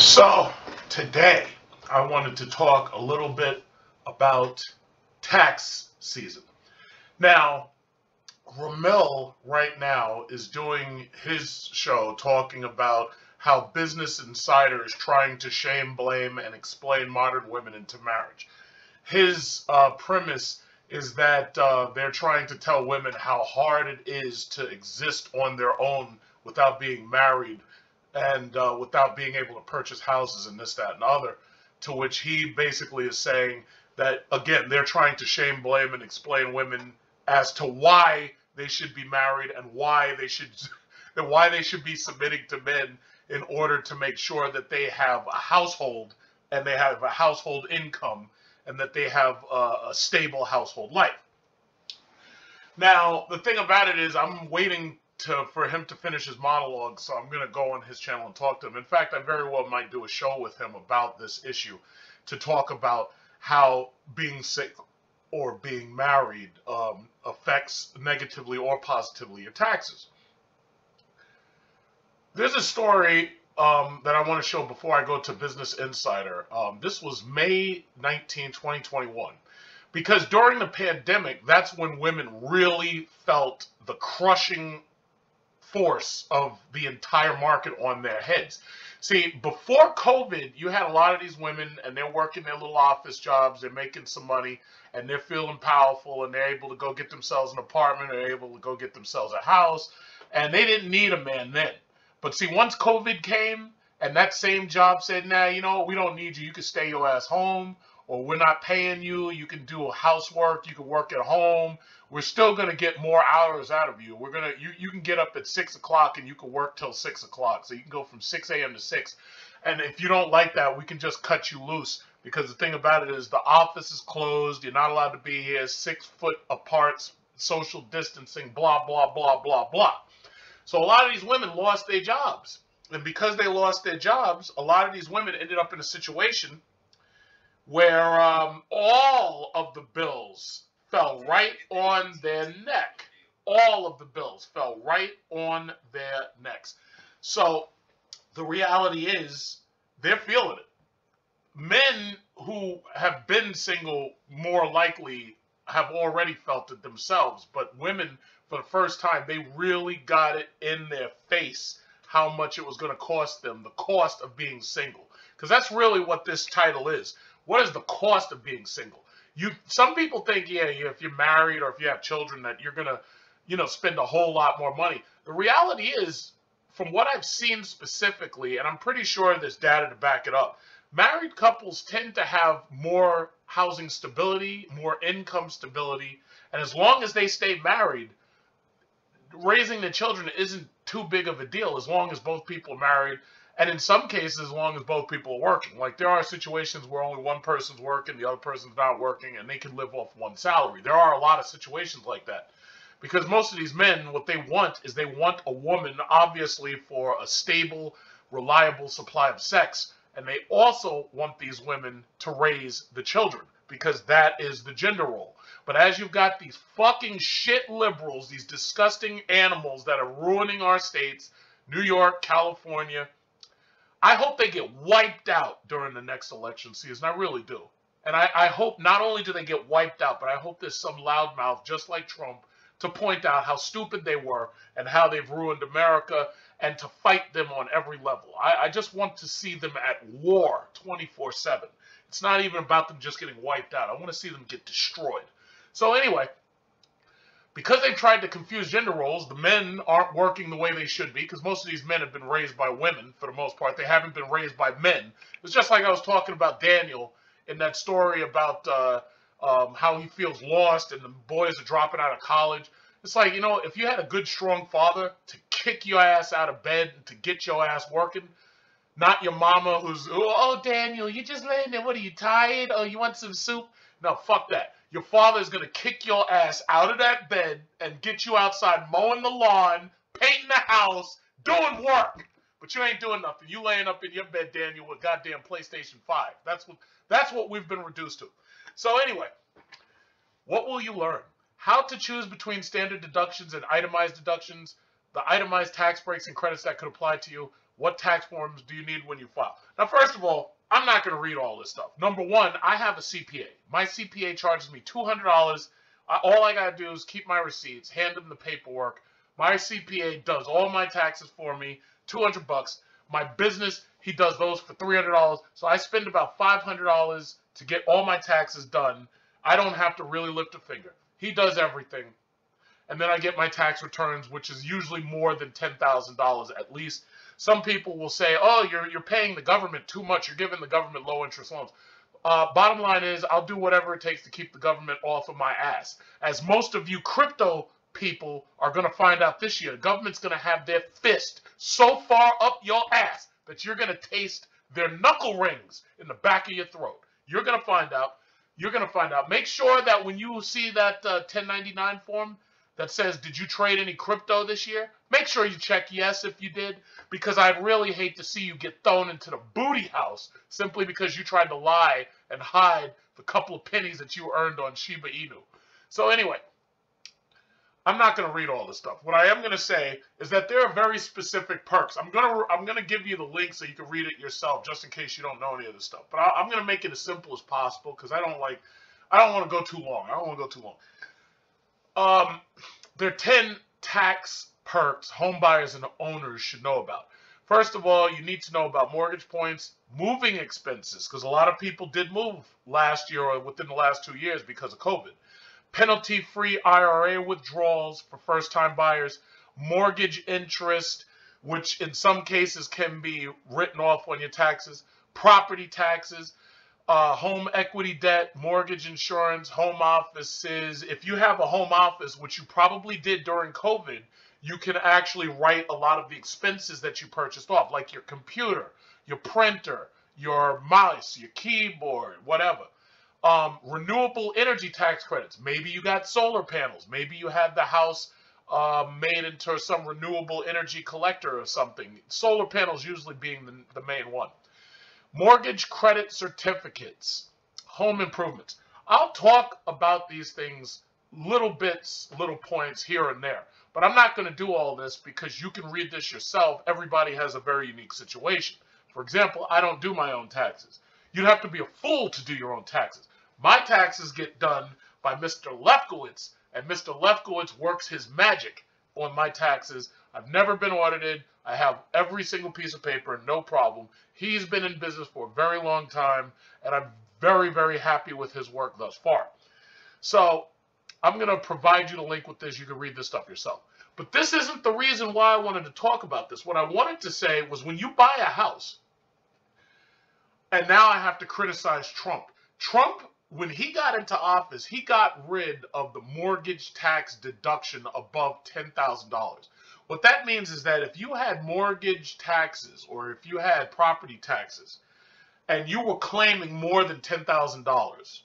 So, today I wanted to talk a little bit about tax season. Now, Ramil right now is doing his show talking about how Business Insider is trying to shame, blame, and explain modern women into marriage. His premise is that they're trying to tell women how hard it is to exist on their own without being married and without being able to purchase houses and this, that, and other. To which he basically is saying that, again, they're trying to shame, blame, and explain women as to why they should be married and why they should be submitting to men in order to make sure that they have a household and they have a household income and that they have a stable household life. Now, the thing about it is I'm waiting for him to finish his monologue, so I'm going to go on his channel and talk to him. In fact, I very well might do a show with him about this issue to talk about how being sick or being married affects negatively or positively your taxes. There's a story that I want to show before I go to Business Insider. This was May 19, 2021. Because during the pandemic, that's when women really felt the crushing force of the entire market on their heads. See, before COVID, you had a lot of these women and they're working their little office jobs, they're making some money, and they're feeling powerful, and they're able to go get themselves an apartment, they're able to go get themselves a house, and they didn't need a man then. But see, once COVID came, and that same job said, nah, you know what, we don't need you, you can stay your ass home, or we're not paying you, you can do housework, you can work at home, we're still going to get more hours out of you. You can get up at 6 o'clock and you can work till 6 o'clock. So you can go from 6 a.m. to 6. And if you don't like that, we can just cut you loose. Because the thing about it is the office is closed. You're not allowed to be here 6 foot apart, social distancing, blah, blah, blah, blah, blah. So a lot of these women lost their jobs. And because they lost their jobs, a lot of these women ended up in a situation where all of the bills fell right on their neck. All of the bills fell right on their necks. So the reality is they're feeling it. Men who have been single more likely have already felt it themselves, but women, for the first time, they really got it in their face how much it was going to cost them, the cost of being single. Because that's really what this title is. What is the cost of being single? Some people think, yeah, if you're married or if you have children that you're going to, spend a whole lot more money. The reality is, from what I've seen specifically, and I'm pretty sure there's data to back it up, married couples tend to have more housing stability, more income stability, and as long as they stay married, raising the children isn't too big of a deal as long as both people are married. And in some cases, as long as both people are working. Like, there are situations where only one person's working, the other person's not working, and they can live off one salary. There are a lot of situations like that. Because most of these men, what they want is they want a woman, obviously, for a stable, reliable supply of sex. And they also want these women to raise the children, because that is the gender role. But as you've got these fucking shit liberals, these disgusting animals that are ruining our states, New York, California, I hope they get wiped out during the next election season. I really do. And I hope not only do they get wiped out, but I hope there's some loudmouth, just like Trump, to point out how stupid they were and how they've ruined America and to fight them on every level. I just want to see them at war 24/7. It's not even about them just getting wiped out. I want to see them get destroyed. So anyway, because they've tried to confuse gender roles, the men aren't working the way they should be, because most of these men have been raised by women, for the most part. They haven't been raised by men. It's just like I was talking about Daniel in that story about how he feels lost and the boys are dropping out of college. It's like, if you had a good, strong father to kick your ass out of bed and to get your ass working, not your mama who's, oh, Daniel, you just laying there. What, are you tired? Oh, you want some soup? No, fuck that. Your father is going to kick your ass out of that bed and get you outside mowing the lawn, painting the house, doing work. But you ain't doing nothing. You laying up in your bed, Daniel, with goddamn PlayStation 5. That's what we've been reduced to. So anyway, what will you learn? How to choose between standard deductions and itemized deductions, the itemized tax breaks and credits that could apply to you, What tax forms do you need when you file? Now, first of all, I'm not going to read all this stuff. Number one, I have a CPA. My CPA charges me $200. All I got to do is keep my receipts, hand him the paperwork. My CPA does all my taxes for me, $200. My business, he does those for $300. So I spend about $500 to get all my taxes done. I don't have to really lift a finger. He does everything. And then I get my tax returns, which is usually more than $10,000 at least. Some people will say, oh, you're paying the government too much. You're giving the government low interest loans. Bottom line is, I'll do whatever it takes to keep the government off of my ass. As most of you crypto people are going to find out this year, the government's going to have their fist so far up your ass that you're going to taste their knuckle rings in the back of your throat. You're going to find out. You're going to find out. Make sure that when you see that 1099 form that says, did you trade any crypto this year? Make sure you check yes if you did, because I'd really hate to see you get thrown into the booty house simply because you tried to lie and hide the couple of pennies that you earned on Shiba Inu. So anyway, I'm not going to read all this stuff. What I am going to say is that there are very specific perks. I'm going to give you the link so you can read it yourself, just in case you don't know any of this stuff. But I'm going to make it as simple as possible because I don't want to go too long. There are 10 tax perks home buyers and owners should know about. First of all, you need to know about mortgage points, moving expenses, because a lot of people did move last year or within the last 2 years because of COVID. Penalty-free IRA withdrawals for first-time buyers, mortgage interest, which in some cases can be written off on your taxes, property taxes, home equity debt, mortgage insurance, home offices. If you have a home office, which you probably did during COVID, you can actually write a lot of the expenses that you purchased off, like your computer, your printer, your mouse, your keyboard, whatever. Renewable energy tax credits. Maybe you got solar panels. Maybe you had the house made into some renewable energy collector or something. Solar panels usually being the main one. Mortgage credit certificates, home improvements. I'll talk about these things, little bits, little points here and there. But I'm not going to do all this because you can read this yourself. Everybody has a very unique situation. For example, I don't do my own taxes. You'd have to be a fool to do your own taxes. My taxes get done by Mr. Lefkowitz, and Mr. Lefkowitz works his magic on my taxes. I've never been audited. I have every single piece of paper, no problem. He's been in business for a very long time, and I'm very, very happy with his work thus far. So I'm going to provide you the link with this. You can read this stuff yourself. But this isn't the reason why I wanted to talk about this. What I wanted to say was when you buy a house, and now I have to criticize Trump. Trump, when he got into office, he got rid of the mortgage tax deduction above $10,000. What that means is that if you had mortgage taxes or if you had property taxes and you were claiming more than $10,000,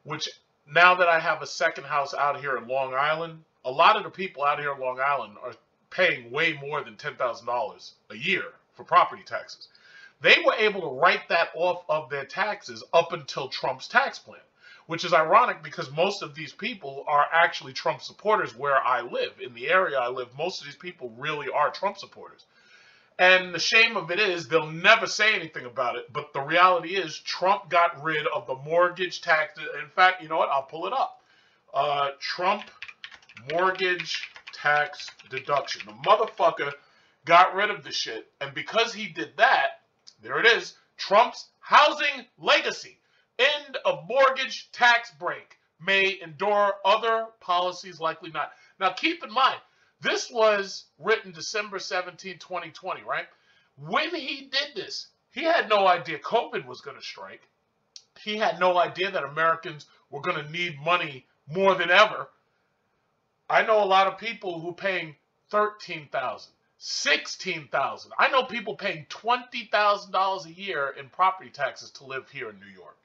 which now that I have a second house out here in Long Island, a lot of the people out here in Long Island are paying way more than $10,000 a year for property taxes. They were able to write that off of their taxes up until Trump's tax plan, which is ironic because most of these people are actually Trump supporters where I live. In the area I live, most of these people really are Trump supporters. And the shame of it is they'll never say anything about it, but the reality is Trump got rid of the mortgage tax. In fact, you know what? I'll pull it up. Trump mortgage tax deduction. The motherfucker got rid of the shit, and because he did that, there it is, Trump's housing legacy. End of mortgage tax break. May endure other policies, likely not. Now, keep in mind, this was written December 17, 2020, right? When he did this, he had no idea COVID was going to strike. He had no idea that Americans were going to need money more than ever. I know a lot of people who are paying $13,000, $16,000. I know people paying $20,000 a year in property taxes to live here in New York.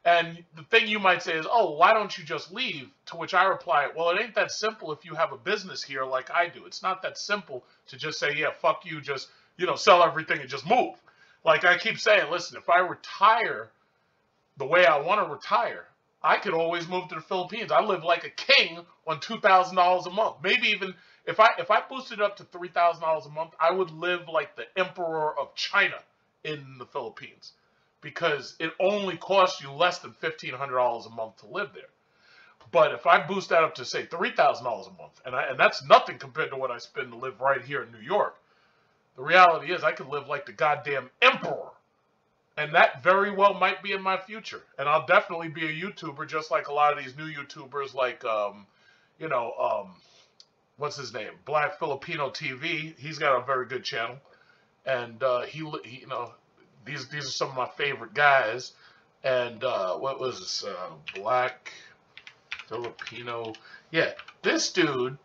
And the thing you might say is, oh, why don't you just leave? To which I reply, well, it ain't that simple if you have a business here like I do. It's not that simple to just say, yeah, fuck you, just, sell everything and just move. Like I keep saying, listen, if I retire the way I want to retire, I could always move to the Philippines. I live like a king on $2,000 a month. Maybe even if I boosted it up to $3,000 a month, I would live like the emperor of China in the Philippines, because it only costs you less than $1,500 a month to live there. But if I boost that up to say $3,000 a month, and that's nothing compared to what I spend to live right here in New York, the reality is I could live like the goddamn emperor. And that very well might be in my future. And I'll definitely be a YouTuber, just like a lot of these new YouTubers, like, what's his name? Black Filipino TV. He's got a very good channel. And these are some of my favorite guys. And what was this? Black Filipino. Yeah, this dude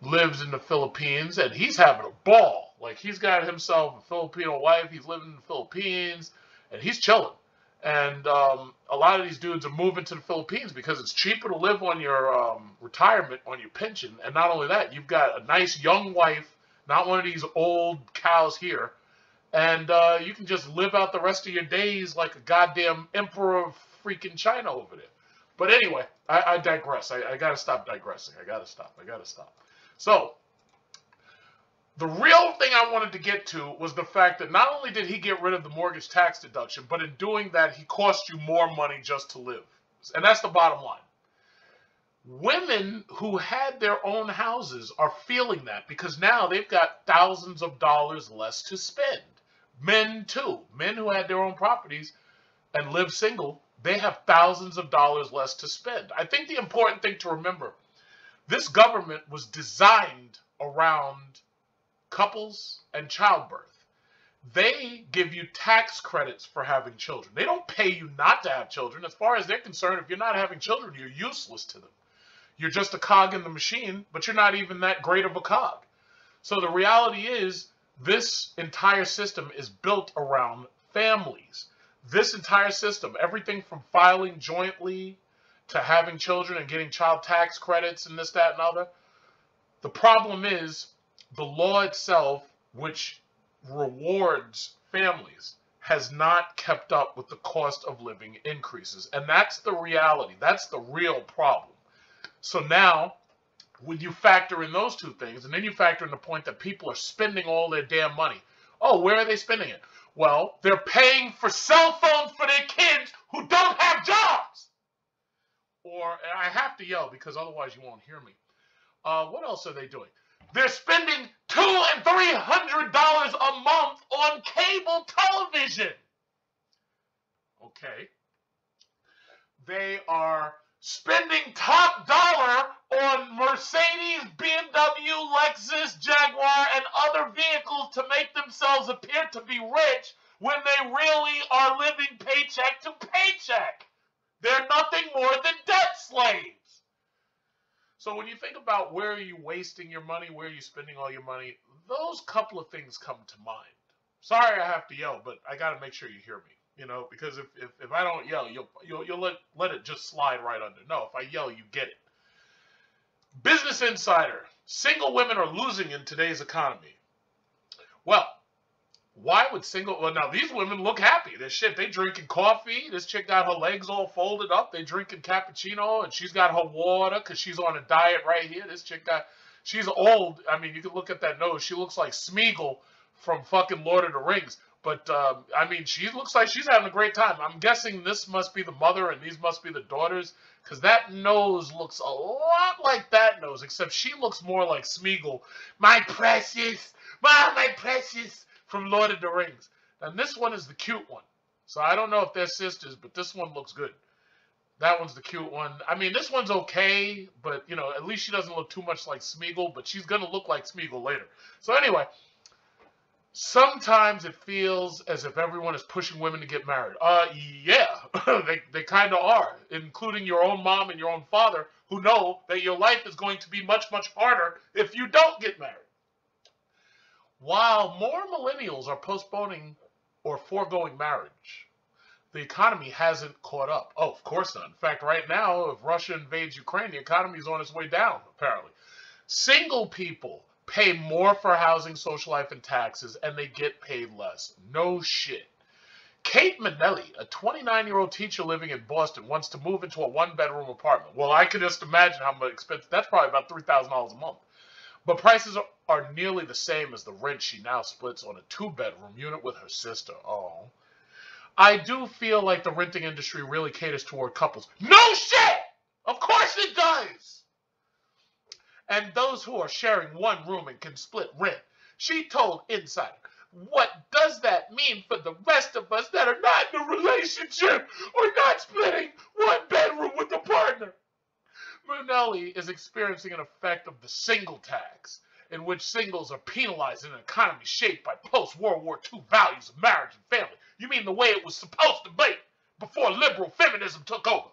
lives in the Philippines, and he's having a ball. Like, he's got himself a Filipino wife. He's living in the Philippines. And he's chilling. And a lot of these dudes are moving to the Philippines because it's cheaper to live on your retirement, on your pension. And not only that, you've got a nice young wife, not one of these old cows here. And you can just live out the rest of your days like a goddamn emperor of freaking China over there. But anyway, I digress. I got to stop digressing. I got to stop. So, the real thing I wanted to get to was the fact that not only did he get rid of the mortgage tax deduction, but in doing that, he cost you more money just to live. And that's the bottom line. Women who had their own houses are feeling that because now they've got thousands of dollars less to spend. Men, too. Men who had their own properties and live single, they have thousands of dollars less to spend. I think the important thing to remember, this government was designed around couples and childbirth. They give you tax credits for having children. They don't pay you not to have children. As far as they're concerned, if you're not having children, you're useless to them. You're just a cog in the machine, but you're not even that great of a cog. So the reality is, this entire system is built around families. This entire system, everything from filing jointly to having children and getting child tax credits and this, that, and other. The problem is, the law itself, which rewards families, has not kept up with the cost of living increases. And that's the reality. That's the real problem. So now, when you factor in those two things, and then you factor in the point that people are spending all their damn money. Oh, where are they spending it? Well, they're paying for cell phones for their kids who don't have jobs. Or, and I have to yell because otherwise you won't hear me. What else are they doing? They're spending $200 and $300 a month on cable television. Okay. They are spending top dollar on Mercedes, BMW, Lexus, Jaguar, and other vehicles to make themselves appear to be rich when they really are living paycheck to paycheck. They're nothing more than debt slaves. So when you think about where are you wasting your money, where are you spending all your money, those couple of things come to mind. Sorry I have to yell, but I got to make sure you hear me. You know, because if I don't yell, you'll let it just slide right under. No, if I yell, you get it. Business Insider. Single women are losing in today's economy. Well, why would well, now these women look happy. They drinking coffee. This chick got her legs all folded up. They drinking cappuccino, and she's got her water because she's on a diet right here. This chick she's old. I mean, you can look at that nose. She looks like Smeagol from fucking Lord of the Rings. But, I mean, she looks like she's having a great time. I'm guessing this must be the mother and these must be the daughters, because that nose looks a lot like that nose, except she looks more like Smeagol. My precious, my precious, from Lord of the Rings. And this one is the cute one. So I don't know if they're sisters, but this one looks good. That one's the cute one. I mean, this one's okay, but, you know, at least she doesn't look too much like Smeagol, but she's going to look like Smeagol later. So anyway, sometimes it feels as if everyone is pushing women to get married. Yeah, they kind of are, including your own mom and your own father, who know that your life is going to be much, much harder if you don't get married. While more millennials are postponing or foregoing marriage, the economy hasn't caught up. Oh, of course not. In fact, right now, if Russia invades Ukraine, the economy is on its way down, apparently. Single people pay more for housing, social life, and taxes, and they get paid less. No shit. Kate Minnelli, a 29-year-old teacher living in Boston, wants to move into a one-bedroom apartment. Well, I can just imagine how much expensive. That's probably about $3,000 a month. But prices are nearly the same as the rent she now splits on a two-bedroom unit with her sister. Oh. I do feel like the renting industry really caters toward couples. No shit! Of course it does! And those who are sharing one room and can split rent. She told Insider, what does that mean for the rest of us that are not in a relationship or not splitting one bedroom with a partner? Minnelli is experiencing an effect of the single tax, in which singles are penalized in an economy shaped by post-World War II values of marriage and family. You mean the way it was supposed to be before liberal feminism took over?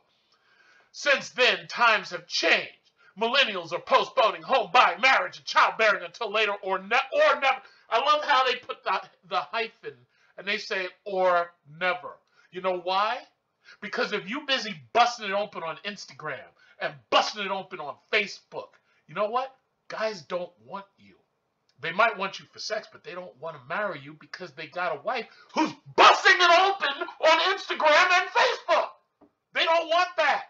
Since then, times have changed. Millennials are postponing home buying, marriage, and childbearing until later or never. I love how they put the hyphen and they say or never. You know why? Because if you busy busting it open on Instagram and busting it open on Facebook, you know what? Guys don't want you. They might want you for sex, but they don't want to marry you because they got a wife who's busting it open on Instagram and Facebook. They don't want that.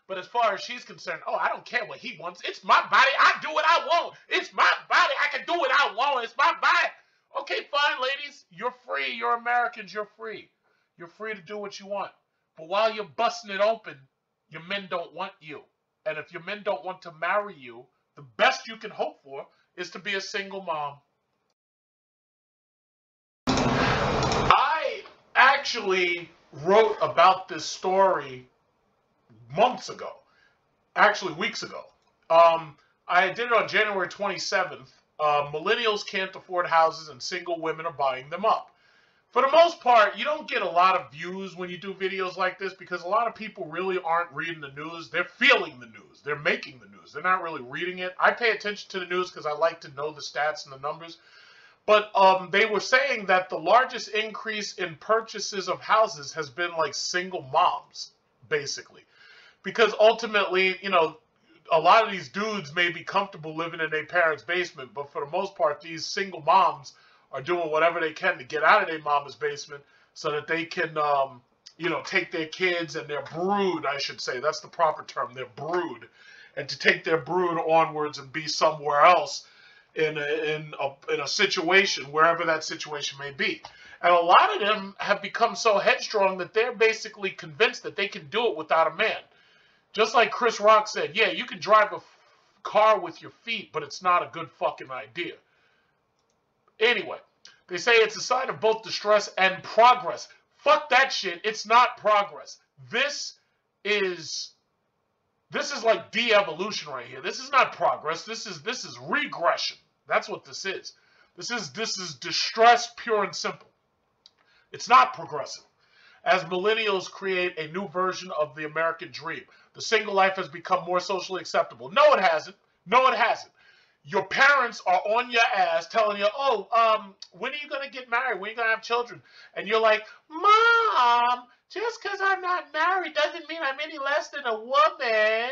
But as far as she's concerned, oh, I don't care what he wants. It's my body. I do what I want. It's my body. I can do what I want. It's my body. Okay, fine, ladies. You're free. You're Americans. You're free. You're free to do what you want. But while you're busting it open, your men don't want you. And if your men don't want to marry you, the best you can hope for is to be a single mom. I actually wrote about this story months ago, actually weeks ago. I did it on January 27th. Millennials can't afford houses and single women are buying them up. For the most part, you don't get a lot of views when you do videos like this because a lot of people really aren't reading the news. They're feeling the news. They're making the news. They're not really reading it. I pay attention to the news because I like to know the stats and the numbers. But they were saying that the largest increase in purchases of houses has been like single moms, basically. Because ultimately, you know, a lot of these dudes may be comfortable living in their parents' basement, but for the most part, these single moms are doing whatever they can to get out of their mama's basement so that they can, you know, take their kids and their brood, I should say, that's the proper term, their brood, and to take their brood onwards and be somewhere else in a situation, wherever that situation may be. And a lot of them have become so headstrong that they're basically convinced that they can do it without a man. Just like Chris Rock said, yeah, you can drive a car with your feet, but it's not a good fucking idea. Anyway, they say it's a sign of both distress and progress. Fuck that shit. It's not progress. This is like de-evolution right here. This is not progress. This is regression. That's what this is. This is distress, pure and simple. It's not progressive. As millennials create a new version of the American dream, the single life has become more socially acceptable. No, it hasn't. No, it hasn't. Your parents are on your ass telling you, oh, when are you going to get married? When are you going to have children? And you're like, Mom, just because I'm not married doesn't mean I'm any less than a woman.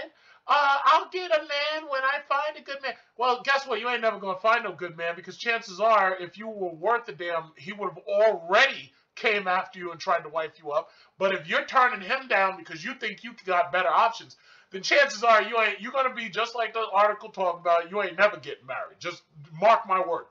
I'll get a man when I find a good man. Well, guess what? You ain't never going to find no good man because chances are if you were worth a damn, he would have already came after you and tried to wife you up. But if you're turning him down because you think you got better options, then chances are you're going to be just like the article talking about. You ain't never getting married. Just mark my words.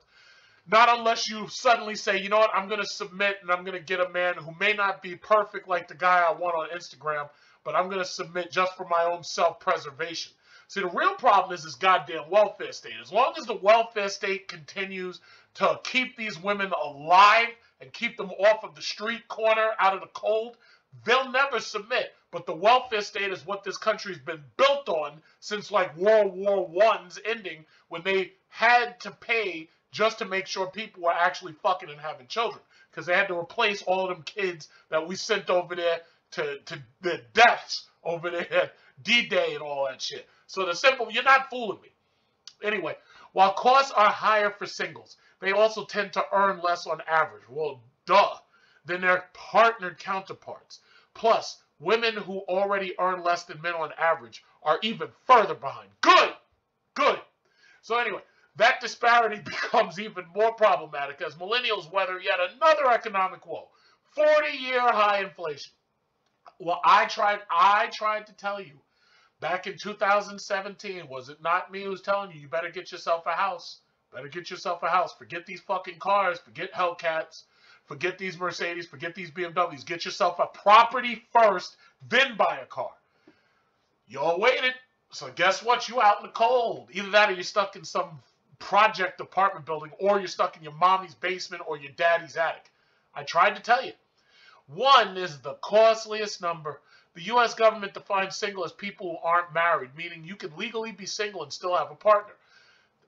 Not unless you suddenly say, you know what, I'm going to submit and I'm going to get a man who may not be perfect like the guy I want on Instagram, but I'm going to submit just for my own self-preservation. See, the real problem is this goddamn welfare state. As long as the welfare state continues to keep these women alive and keep them off of the street corner, out of the cold, they'll never submit. But the welfare state is what this country's been built on since like World War I's ending, when they had to pay just to make sure people were actually fucking and having children. Because they had to replace all of them kids that we sent over there to their deaths over there at D-Day and all that shit. So the simple, you're not fooling me. Anyway, while costs are higher for singles, they also tend to earn less on average. Well, duh. Than their partnered counterparts. Plus, women who already earn less than men on average are even further behind. Good! Good! So anyway, that disparity becomes even more problematic as millennials weather yet another economic woe. 40-year high inflation. Well, I tried to tell you back in 2017, was it not me who was telling you, you better get yourself a house. Better get yourself a house. Forget these fucking cars. Forget Hellcats. Forget these Mercedes. Forget these BMWs. Get yourself a property first, then buy a car. Y'all waited. So guess what? You out in the cold. Either that or you're stuck in some project apartment building, or you're stuck in your mommy's basement or your daddy's attic. I tried to tell you. One is the costliest number. The U.S. government defines single as people who aren't married, meaning you can legally be single and still have a partner.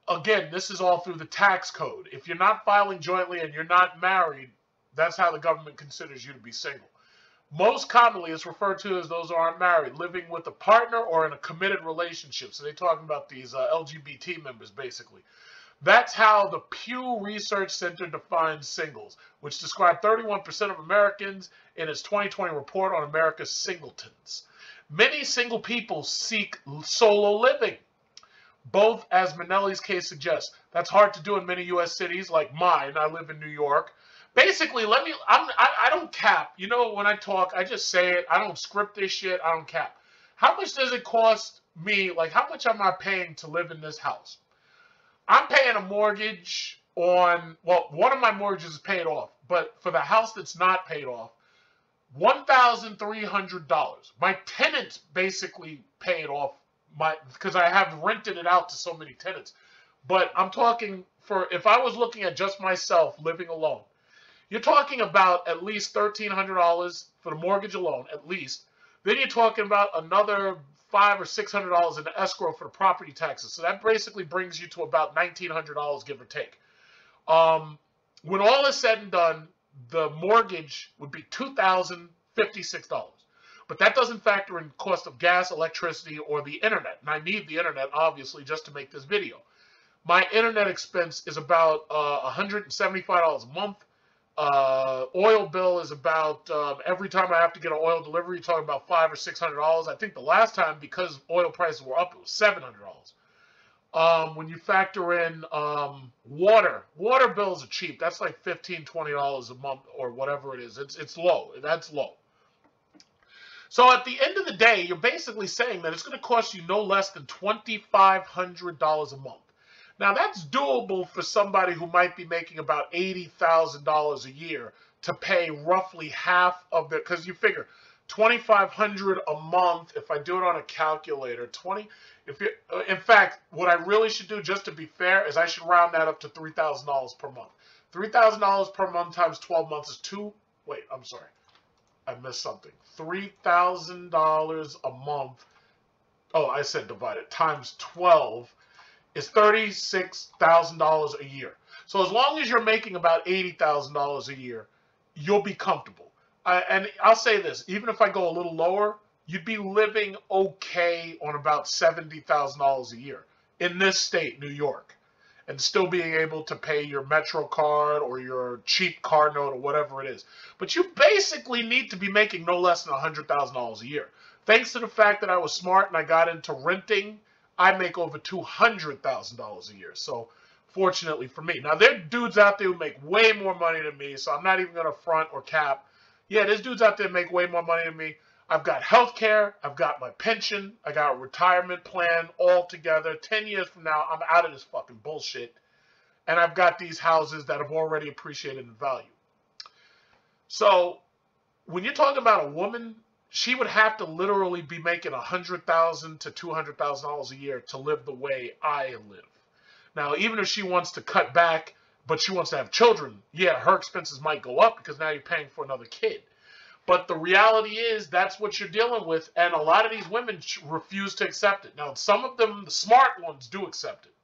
Again, this is all through the tax code. If you're not filing jointly and you're not married, that's how the government considers you to be single. Most commonly, it's referred to as those who aren't married, living with a partner or in a committed relationship. So they're talking about these LGBT members, basically. That's how the Pew Research Center defines singles, which described 31% of Americans in its 2020 report on America's singletons. Many single people seek solo living, both as Minnelli's case suggests. That's hard to do in many U.S. cities like mine. I live in New York. Basically, I don't cap. You know, when I talk, I just say it. I don't script this shit. I don't cap. How much does it cost me? Like, how much am I paying to live in this house? I'm paying a mortgage on, well, one of my mortgages is paid off, but for the house that's not paid off, $1,300. My tenants basically pay it off because I have rented it out to so many tenants. But I'm talking for, if I was looking at just myself living alone, you're talking about at least $1,300 for the mortgage alone, at least. Then you're talking about another $500 or $600 in the escrow for the property taxes. So that basically brings you to about $1,900, give or take. When all is said and done, the mortgage would be $2,056. But that doesn't factor in cost of gas, electricity, or the internet. And I need the internet, obviously, just to make this video. My internet expense is about $175 a month. Oil bill is about, every time I have to get an oil delivery, you're talking about $500 or $600. I think the last time, because oil prices were up, it was $700. When you factor in water bills are cheap. That's like $15, $20 a month or whatever it is. It's low. That's low. So at the end of the day, you're basically saying that it's going to cost you no less than $2,500 a month. Now, that's doable for somebody who might be making about $80,000 a year to pay roughly half of their, because you figure $2,500 a month, if I do it on a calculator, in fact, what I really should do, just to be fair, is I should round that up to $3,000 per month. $3,000 per month times 12 months is I missed something. $3,000 a month, oh, I said divided, times 12 is $36,000 a year. So as long as you're making about $80,000 a year, you'll be comfortable. And I'll say this, even if I go a little lower, you'd be living okay on about $70,000 a year in this state, New York, and still being able to pay your Metro card or your cheap car note or whatever it is. But you basically need to be making no less than $100,000 a year. Thanks to the fact that I was smart and I got into renting, I make over $200,000 a year. So fortunately for me. Now, there are dudes out there who make way more money than me, so I'm not even going to front or cap. Yeah, there's dudes out there who make way more money than me. I've got health care, I've got my pension, I got a retirement plan all together. 10 years from now, I'm out of this fucking bullshit. And I've got these houses that have already appreciated in value. So when you're talking about a woman, she would have to literally be making $100,000 to $200,000 a year to live the way I live. Now, even if she wants to cut back, but she wants to have children, yeah, her expenses might go up because now you're paying for another kid. But the reality is that's what you're dealing with, and a lot of these women refuse to accept it. Now, some of them, the smart ones, do accept it.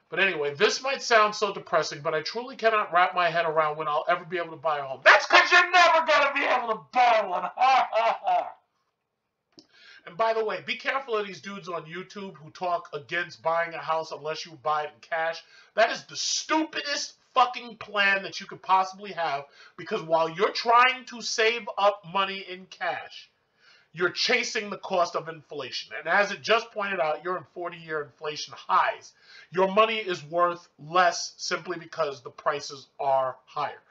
But anyway, this might sound so depressing, but I truly cannot wrap my head around when I'll ever be able to buy a home. That's because you're never going to be able to buy one. And by the way, be careful of these dudes on YouTube who talk against buying a house unless you buy it in cash. That is the stupidest fucking plan that you could possibly have, because while you're trying to save up money in cash, you're chasing the cost of inflation. And as it just pointed out, you're in 40-year inflation highs. Your money is worth less simply because the prices are higher.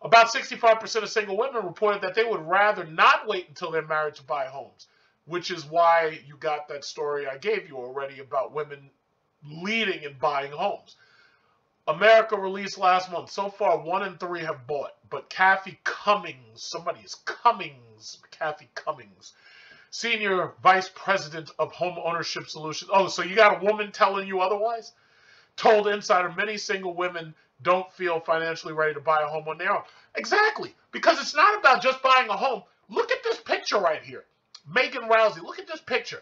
About 65% of single women reported that they would rather not wait until they're married to buy homes, which is why you got that story I gave you already about women leading in buying homes. America released last month. So far, 1 in 3 have bought. But Kathy Cummings, Kathy Cummings, Senior Vice President of Home Ownership Solutions. Oh, so you got a woman telling you otherwise? Told Insider many single women don't feel financially ready to buy a home on their own. Exactly, because it's not about just buying a home. Look at this picture right here. Megan Rousey, look at this picture.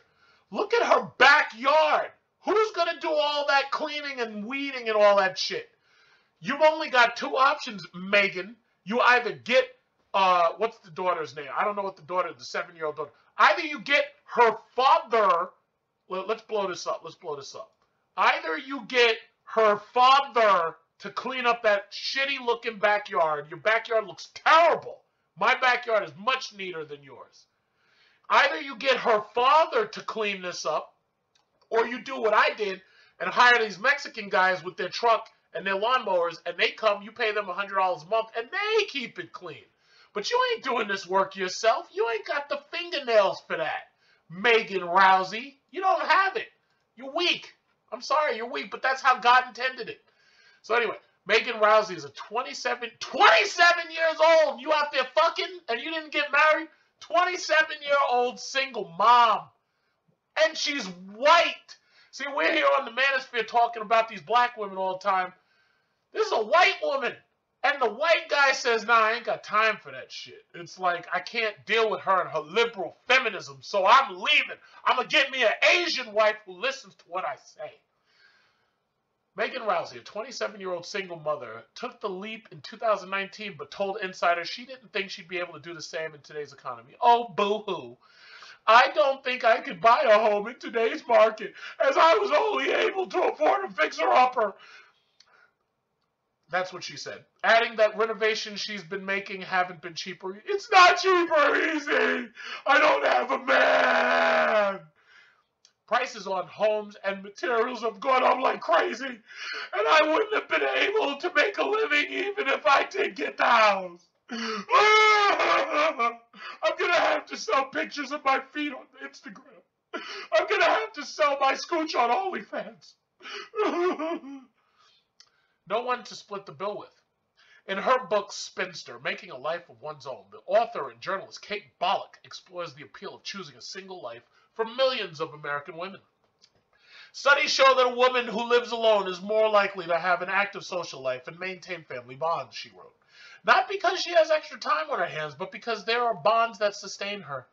Look at her backyard. Who's going to do all that cleaning and weeding and all that shit? You've only got 2 options, Megan. You either get, what's the daughter's name? I don't know what the 7-year-old daughter. Either you get her father, well, let's blow this up. Either you get her father to clean up that shitty looking backyard. Your backyard looks terrible. My backyard is much neater than yours. Either you get her father to clean this up, or you do what I did and hire these Mexican guys with their truck and their lawnmowers, and they come, you pay them $100 a month, and they keep it clean. But you ain't doing this work yourself. You ain't got the fingernails for that, Megan Rousey. You don't have it. You're weak. I'm sorry, you're weak, but that's how God intended it. So anyway, Megan Rousey is a 27 years old. You out there fucking, and you didn't get married? 27-year-old single mom. And she's white. See, we're here on the Manosphere talking about these black women all the time. This is a white woman. And the white guy says, nah, I ain't got time for that shit. It's like, I can't deal with her and her liberal feminism, so I'm leaving. I'm going to get me an Asian wife who listens to what I say. Megan Rousey, a 27-year-old single mother, took the leap in 2019, but told Insider she didn't think she'd be able to do the same in today's economy. Oh, boo-hoo. I don't think I could buy a home in today's market, as I was only able to afford a fixer-upper. That's what she said. Adding that renovations she's been making haven't been cheaper. It's not cheap or easy. I don't have a man. Prices on homes and materials have gone up like crazy, and I wouldn't have been able to make a living even if I did get the house. I'm going to have to sell pictures of my feet on Instagram. I'm going to have to sell my scooch on OnlyFans. No one to split the bill with. In her book, Spinster, Making a Life of One's Own, the author and journalist Kate Bollock explores the appeal of choosing a single life for millions of American women. Studies show that a woman who lives alone is more likely to have an active social life and maintain family bonds, she wrote. Not because she has extra time on her hands, but because there are bonds that sustain her.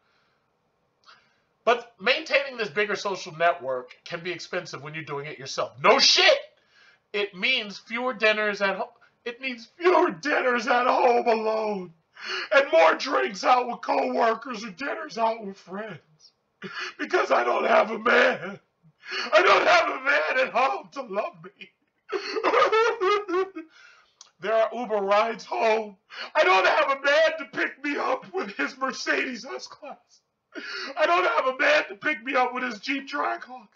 But maintaining this bigger social network can be expensive when you're doing it yourself. No shit! It means fewer dinners at home. It means fewer dinners at home alone. And more drinks out with coworkers or dinners out with friends. Because I don't have a man. I don't have a man at home to love me. There are Uber rides home. I don't have a man to pick me up with his Mercedes S-Class. I don't have a man to pick me up with his Jeep Trackhawk.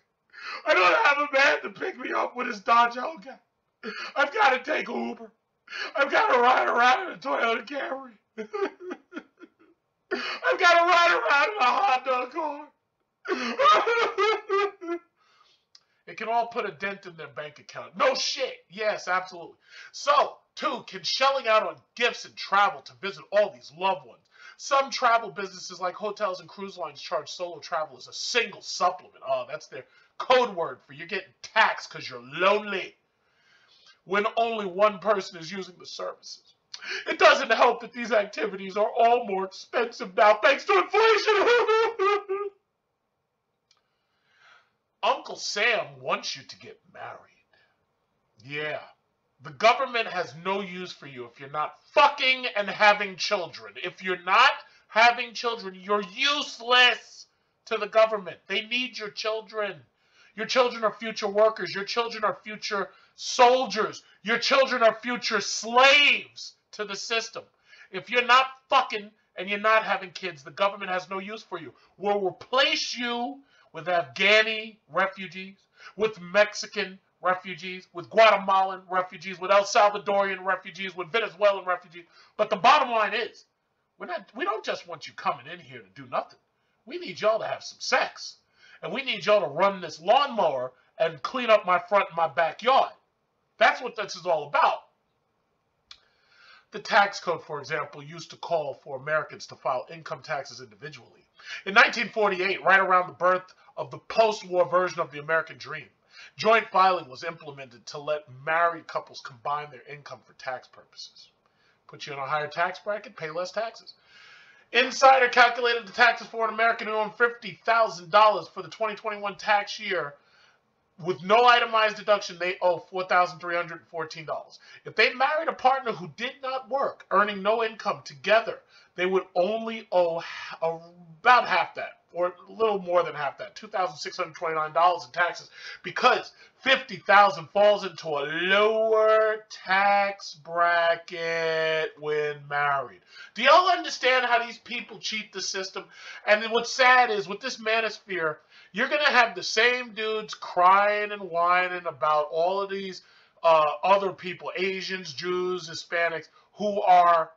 I don't have a man to pick me up with his Dodge Hellcat. I've got to take Uber. I've got to ride around in a Toyota Camry. I've got to ride around in a Honda Accord. It can all put a dent in their bank account. No shit. Yes, absolutely. So, too, can shelling out on gifts and travel to visit all these loved ones. Some travel businesses like hotels and cruise lines charge solo travelers a single supplement. Oh, that's their code word for you're getting taxed because you're lonely when only one person is using the services. It doesn't help that these activities are all more expensive now thanks to inflation. Uncle Sam wants you to get married. Yeah. The government has no use for you if you're not fucking and having children. If you're not having children, you're useless to the government. They need your children. Your children are future workers. Your children are future soldiers. Your children are future slaves to the system. If you're not fucking and you're not having kids, the government has no use for you. We'll replace you with Afghani refugees, with Mexican refugees, with Guatemalan refugees, with El Salvadorian refugees, with Venezuelan refugees. But the bottom line is, we don't just want you coming in here to do nothing. We need y'all to have some sex. And we need y'all to run this lawnmower and clean up my front and my backyard. That's what this is all about. The tax code, for example, used to call for Americans to file income taxes individually. In 1948, right around the birth of the post-war version of the American dream, joint filing was implemented to let married couples combine their income for tax purposes. Put you in a higher tax bracket, pay less taxes. Insider calculated the taxes for an American who owned $50,000 for the 2021 tax year. With no itemized deduction, they owe $4,314. If they married a partner who did not work, earning no income together, they would only owe about half that, or a little more than half that, $2,629 in taxes, because $50,000 falls into a lower tax bracket when married. Do y'all understand how these people cheat the system? And then what's sad is, with this manosphere, you're going to have the same dudes crying and whining about all of these other people, Asians, Jews, Hispanics, who are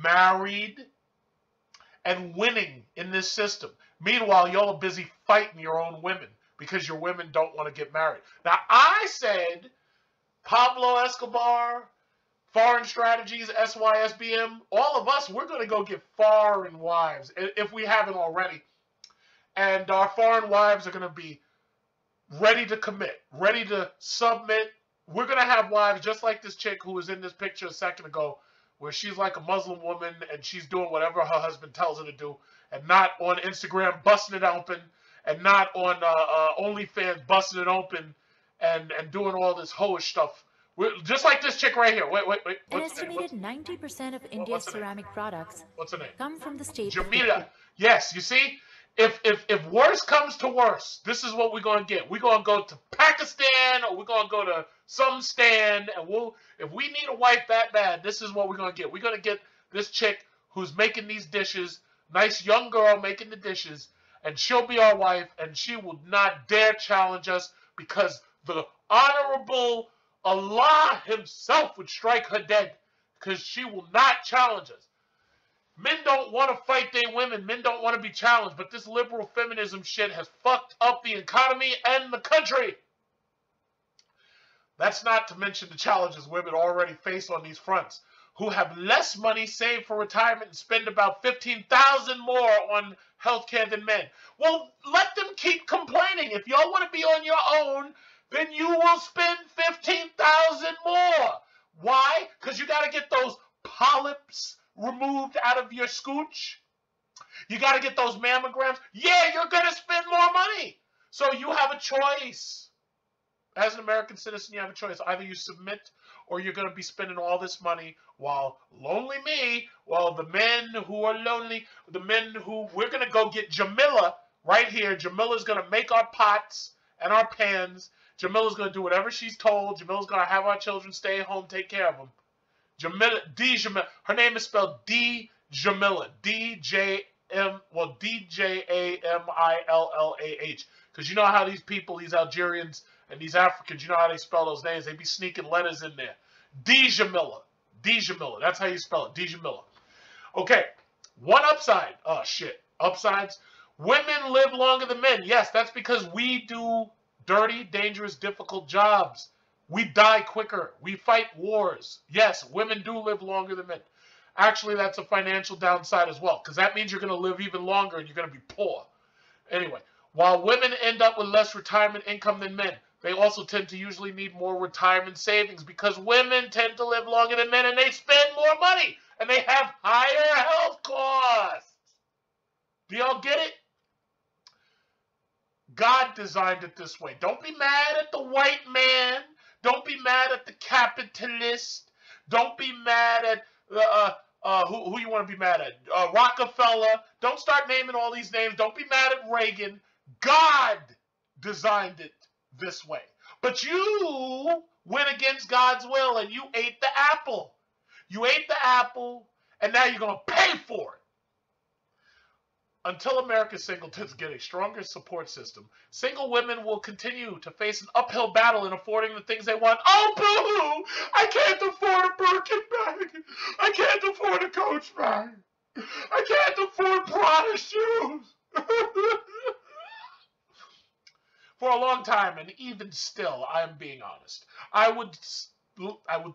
married and winning in this system. Meanwhile, y'all are busy fighting your own women because your women don't want to get married. Now, I said Pablo Escobar, Foreign Strategies, SYSBM, all of us, we're going to go get foreign wives if we haven't already. And our foreign wives are going to be ready to commit, ready to submit. We're going to have wives just like this chick who was in this picture a second ago, where she's like a Muslim woman and she's doing whatever her husband tells her to do, and not on Instagram busting it open, and not on OnlyFans busting it open and doing all this hoish stuff. We're, just like this chick right here. Wait. An estimated 90% of India's ceramic products come from the state of Jamila. Yes, you see? If worse comes to worse, this is what we're going to get. We're going to go to Pakistan, or we're going to go to some stand, and if we need a wife that bad, this is what we're going to get. We're going to get this chick who's making these dishes, nice young girl making the dishes, and she'll be our wife, and she will not dare challenge us, because the honorable Allah himself would strike her dead, because she will not challenge us. Men don't want to fight their women. Men don't want to be challenged. But this liberal feminism shit has fucked up the economy and the country. That's not to mention the challenges women already face on these fronts, who have less money saved for retirement and spend about $15,000 more on healthcare than men. Well, let them keep complaining. If y'all want to be on your own, then you will spend $15,000 more. Why? Because you got to get those polyps removed out of your scooch. You got to get those mammograms. Yeah, you're going to spend more money. So you have a choice. As an American citizen, you have a choice. Either you submit, or you're going to be spending all this money while lonely me, while the men who are lonely, the men who, we're going to go get Jamila right here. Jamila's going to make our pots and our pans. Jamila's going to do whatever she's told. Jamila's going to have our children stay at home, take care of them. Jamila, Jamila. Her name is spelled Jamila. D-Jamillah. Because you know how these people, these Algerians and these Africans, you know how they spell those names. They be sneaking letters in there. Jamila. Jamila. That's how you spell it. Jamila. Okay. One upside. Oh, shit. Upsides. Women live longer than men. Yes, that's because we do dirty, dangerous, difficult jobs. We die quicker. We fight wars. Yes, women do live longer than men. Actually, that's a financial downside as well, because that means you're going to live even longer and you're going to be poor. Anyway, while women end up with less retirement income than men, they also tend to usually need more retirement savings, because women tend to live longer than men and they spend more money and they have higher health costs. Do y'all get it? God designed it this way. Don't be mad at the white man. Don't be mad at the capitalist. Don't be mad at who you want to be mad at? Rockefeller. Don't start naming all these names. Don't be mad at Reagan. God designed it this way. But you went against God's will and you ate the apple. You ate the apple and now you're going to pay for it. Until America's singletons get a stronger support system, single women will continue to face an uphill battle in affording the things they want. Oh, boo-hoo! I can't afford a Birkin bag. I can't afford a Coach bag. I can't afford Prada shoes. For a long time, and even still, I am being honest, I would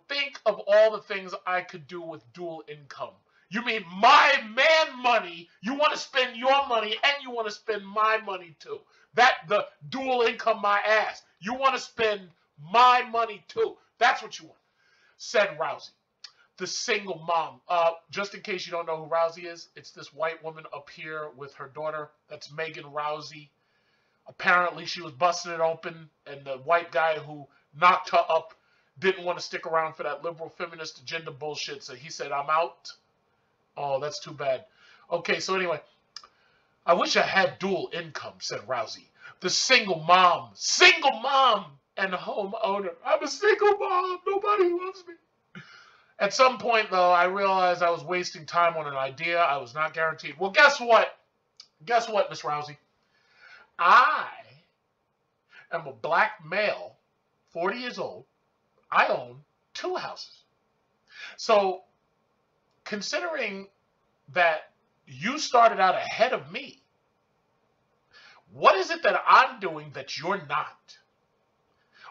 think of all the things I could do with dual income. You mean my man money, you want to spend your money, and you want to spend my money too. The dual income my ass. You want to spend my money too. That's what you want, said Rousey, the single mom. Just in case you don't know who Rousey is, it's this white woman up here with her daughter. That's Megan Rousey. Apparently, she was busting it open, and the white guy who knocked her up didn't want to stick around for that liberal feminist agenda bullshit, so he said, I'm out. Oh, that's too bad. Okay, so anyway, I wish I had dual income, said Rousey. The single mom and homeowner. I'm a single mom. Nobody loves me. At some point, though, I realized I was wasting time on an idea I was not guaranteed. Well, guess what? Guess what, Miss Rousey? I am a black male, 40 years old. I own 2 houses. So, considering that you started out ahead of me, what is it that I'm doing that you're not?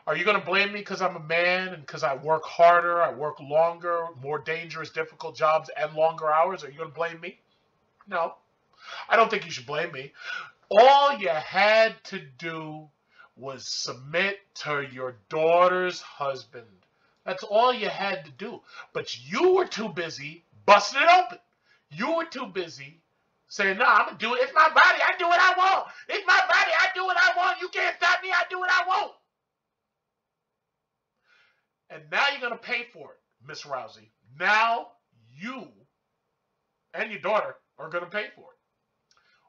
Are you going to blame me because I'm a man and because I work harder, I work longer, more dangerous, difficult jobs, and longer hours? Are you going to blame me? No. I don't think you should blame me. All you had to do was submit to your daughter's husband. That's all you had to do. But you were too busy busting it open. You were too busy saying, no, I'm going to do it. It's my body. I do what I want. It's my body. I do what I want. You can't stop me. I do what I want. And now you're going to pay for it, Miss Rousey. Now you and your daughter are going to pay for it.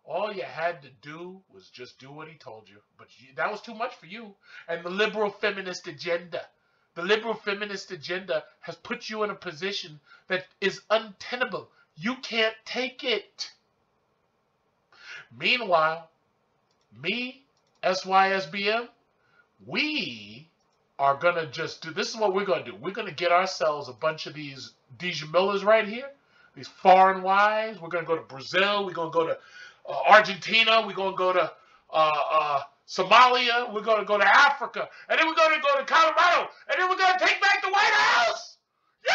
All you had to do was just do what he told you. But that was too much for you. And the liberal feminist agenda. The liberal feminist agenda has put you in a position that is untenable. You can't take it. Meanwhile, me, SYSBM, we are going to just do, this is what we're going to do. We're going to get ourselves a bunch of these Deja Millers right here, these foreign wives. We're going to go to Brazil. We're going to go to Argentina. We're going to go to Somalia. We're going to go to Africa. And then we're going to go to Colorado. And then we're going to take back the White House. Yeah!